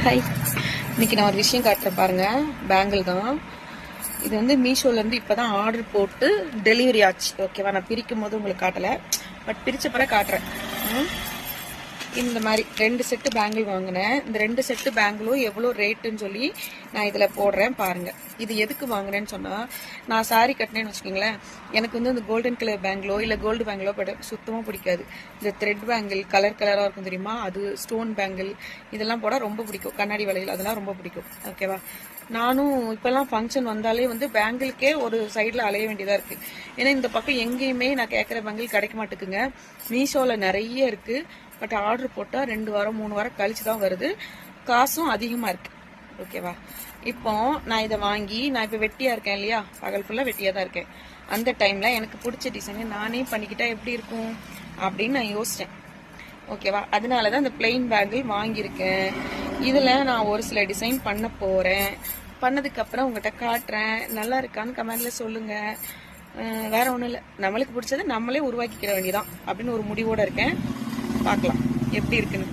Hi, இன்னைக்கு நான் ஒரு விஷயம் காட்டுறேன் பாருங்க. பேங்கிள் தான் இது. வந்து மீஷோலேருந்து இப்போ தான் ஆர்டர் போட்டு டெலிவரி ஆச்சு. ஓகேவா? நான் பிரிக்கும் போது உங்களுக்கு காட்டலை, பட் பிரித்த பிறகு காட்டுறேன். இந்த மாதிரி 2 செட்டு பேங்கிள் வாங்கினேன். இந்த 2 செட்டு பேங்கிளும் எவ்வளோ ரேட்டுன்னு சொல்லி நான் இதில் போடுறேன் பாருங்கள். இது எதுக்கு வாங்கினேன்னு சொன்னால், நான் சாரி கட்டினேன்னு வச்சுக்கோங்களேன், எனக்கு வந்து இந்த கோல்டன் கலர் பேங்கிளோ இல்லை கோல்டு பேங்கிளோ சுத்தமாக பிடிக்காது. இந்த த்ரெட் பேங்கிள் கலர் கலராக இருக்கும் தெரியுமா, அது ஸ்டோன் பேங்கிள் இதெல்லாம் போட ரொம்ப பிடிக்கும். கண்ணாடி வளையல் அதெல்லாம் ரொம்ப பிடிக்கும். ஓகேவா? நானும் இப்போல்லாம் ஃபங்க்ஷன் வந்தாலே வந்து பேங்கிளுக்கே ஒரு சைடில் அலைய வேண்டியதாக இருக்குது. ஏன்னா இந்த பக்கம் எங்கேயுமே நான் கேட்குற பேங்கிள் கிடைக்க மாட்டேங்குங்க. மீஷோவில் நிறைய இருக்குது, பட் ஆர்டர் போட்டால் 2 வாரம் 3 வாரம் கழிச்சு தான் வருது. காசும் அதிகமாக இருக்குது. ஓகேவா? இப்போ நான் இதை வாங்கி, நான் இப்போ வெட்டியாக இருக்கேன் இல்லையா, பகல் ஃபுல்லாக வெட்டியாக தான் இருக்கேன். அந்த டைமில் எனக்கு பிடிச்ச டிசைனை நானே பண்ணிக்கிட்டா எப்படி இருக்கும் அப்படின்னு நான் யோசித்தேன். ஓகேவா? அதனால தான் இந்த பிளெயின் பேங்கிள் வாங்கியிருக்கேன். இதில் நான் ஒரு சில டிசைன் பண்ண போகிறேன். பண்ணதுக்கப்புறம் உங்கள்கிட்ட காட்டுறேன். நல்லா இருக்கான்னு கமெண்டில் சொல்லுங்கள். வேற ஒன்றும் இல்லை, நம்மளுக்கு பிடிச்சதை நம்மளே உருவாக்கிக்கிற வேண்டியதான் அப்படின்னு ஒரு முடிவோடு இருக்கேன். பார்க்கலாம் எப்படி இருக்குன்னு.